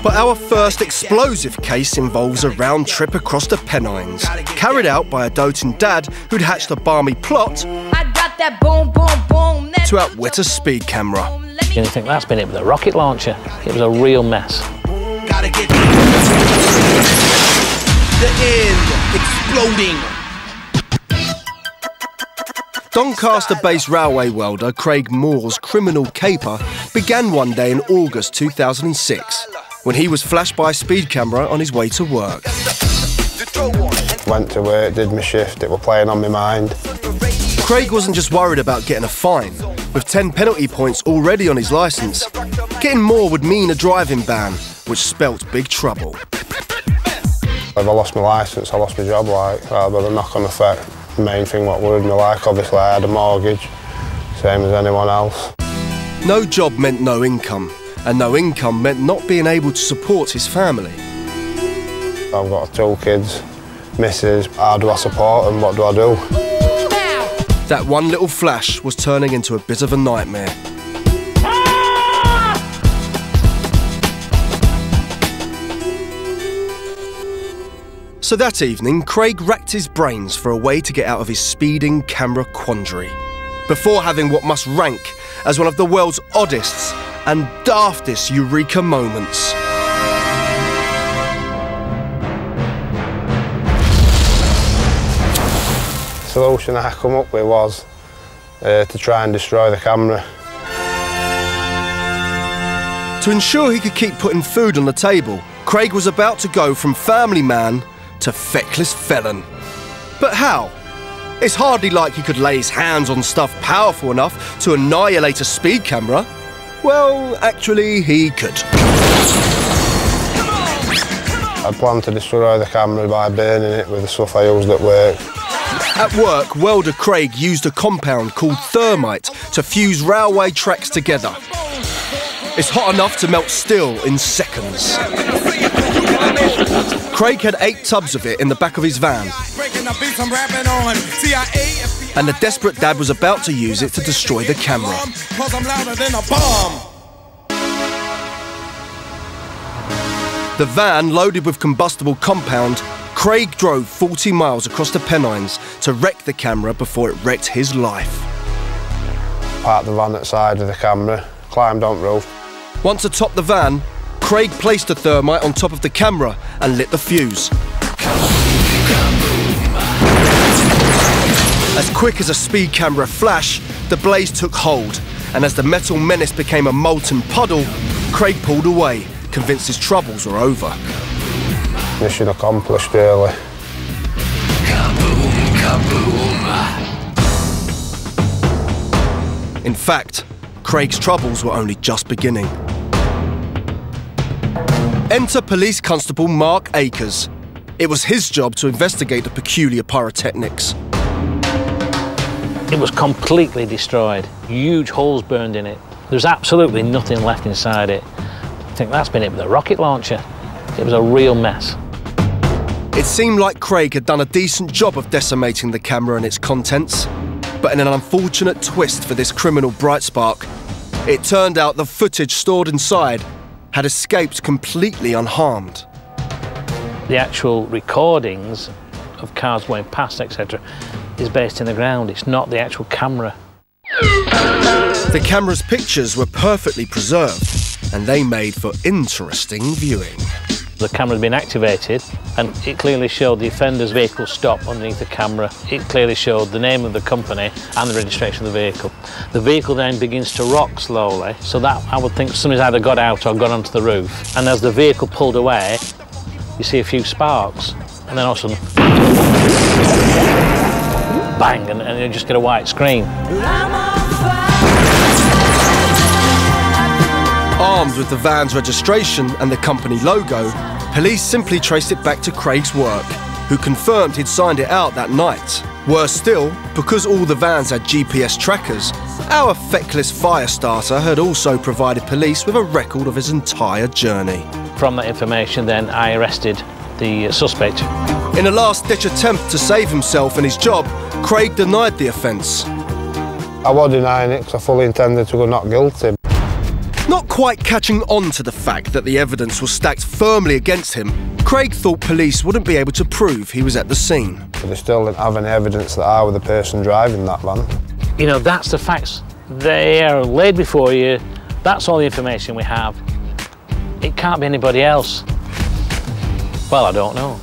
But our first explosive case involves a round trip across the Pennines, carried out by a doting dad who'd hatched a balmy plot to outwit a speed camera. You think that's been it with a rocket launcher? It was a real mess. The end. Exploding. Doncaster-based railway welder Craig Moore's criminal caper began one day in August 2006 when he was flashed by a speed camera on his way to work. Went to work, did my shift, it was playing on my mind. Craig wasn't just worried about getting a fine. With 10 penalty points already on his licence, getting more would mean a driving ban, which spelt big trouble. If I lost my licence, I lost my job, like, but the knock-on effect. The main thing what worried me, like, obviously I had a mortgage, same as anyone else. No job meant no income, and no income meant not being able to support his family. I've got 2 kids, missus, how do I support them, what do I do? That one little flash was turning into a bit of a nightmare. So that evening, Craig racked his brains for a way to get out of his speeding camera quandary, before having what must rank as one of the world's oddest and daftest eureka moments. The solution I come up with was to try and destroy the camera. To ensure he could keep putting food on the table, Craig was about to go from family man to feckless felon. But how? It's hardly like he could lay his hands on stuff powerful enough to annihilate a speed camera. Well, actually, he could. I planned to destroy the camera by burning it with the stuff I used at work. At work, welder Craig used a compound called thermite to fuse railway tracks together. It's hot enough to melt steel in seconds. Craig had 8 tubs of it in the back of his van, and the desperate dad was about to use it to destroy the camera. The van, loaded with combustible compound, Craig drove 40 miles across the Pennines to wreck the camera before it wrecked his life. Parked the van outside of the camera, climbed on roof. Once atop the van, Craig placed the thermite on top of the camera and lit the fuse. As quick as a speed camera flash, the blaze took hold, and as the metal menace became a molten puddle, Craig pulled away, convinced his troubles were over. Mission accomplished, really. Kaboom, kaboom. In fact, Craig's troubles were only just beginning. Enter Police Constable Mark Akers. It was his job to investigate the peculiar pyrotechnics. It was completely destroyed. Huge holes burned in it. There's absolutely nothing left inside it. I think that's been it with a rocket launcher. It was a real mess. It seemed like Craig had done a decent job of decimating the camera and its contents, but in an unfortunate twist for this criminal bright spark, it turned out the footage stored inside had escaped completely unharmed. The actual recordings of cars going past, etc., is based in the ground. It's not the actual camera. The camera's pictures were perfectly preserved, and they made for interesting viewing. The camera had been activated, and it clearly showed the offender's vehicle stop underneath the camera. It clearly showed the name of the company and the registration of the vehicle. The vehicle then begins to rock slowly, so that I would think somebody's either got out or gone onto the roof. And as the vehicle pulled away, you see a few sparks, and then all of a sudden, bang, and you just get a white screen. Armed with the van's registration and the company logo, police simply traced it back to Craig's work, who confirmed he'd signed it out that night. Worse still, because all the vans had GPS trackers, our feckless fire starter had also provided police with a record of his entire journey. From that information, then, I arrested the suspect. In a last-ditch attempt to save himself and his job, Craig denied the offence. I was denying it because I fully intended to go not guilty. Not quite catching on to the fact that the evidence was stacked firmly against him, Craig thought police wouldn't be able to prove he was at the scene. But they still didn't have any evidence that I was the person driving that van. You know, that's the facts. They are laid before you. That's all the information we have. It can't be anybody else. Well, I don't know.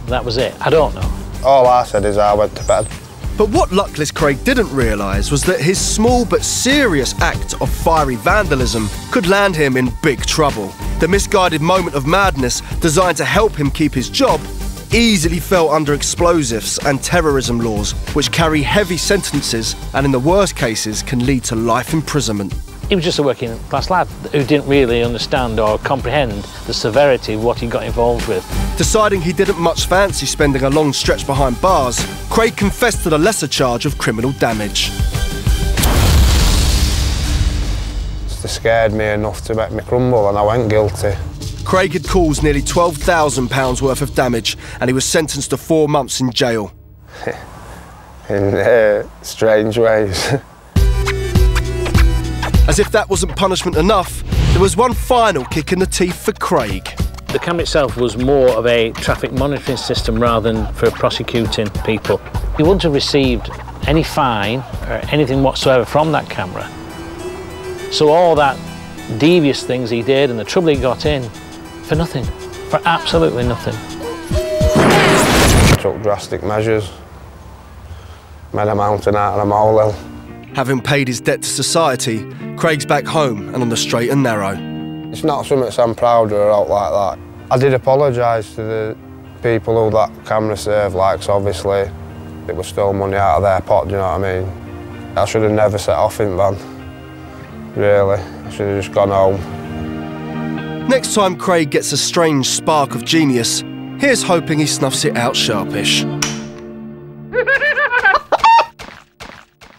That was it. I don't know. All I said is I went to bed. But what luckless Craig didn't realise was that his small but serious act of fiery vandalism could land him in big trouble. The misguided moment of madness designed to help him keep his job easily fell under explosives and terrorism laws, which carry heavy sentences and in the worst cases can lead to life imprisonment. He was just a working class lad who didn't really understand or comprehend the severity of what he got involved with. Deciding he didn't much fancy spending a long stretch behind bars, Craig confessed to the lesser charge of criminal damage. They scared me enough to make me crumble and I went guilty. Craig had caused nearly £12,000 worth of damage and he was sentenced to 4 months in jail. In strange ways. As if that wasn't punishment enough, there was one final kick in the teeth for Craig. The camera itself was more of a traffic monitoring system rather than for prosecuting people. He wouldn't have received any fine or anything whatsoever from that camera. So all that devious things he did and the trouble he got in, for nothing, for absolutely nothing. Took drastic measures, made a mountain out of a molehill. Having paid his debt to society, Craig's back home and on the straight and narrow. It's not something I'm proud of out like that. I did apologise to the people who that camera served, like, so obviously it was still money out of their pot, do you know what I mean? I should have never set off in van, really. I should have just gone home. Next time Craig gets a strange spark of genius, here's hoping he snuffs it out sharpish.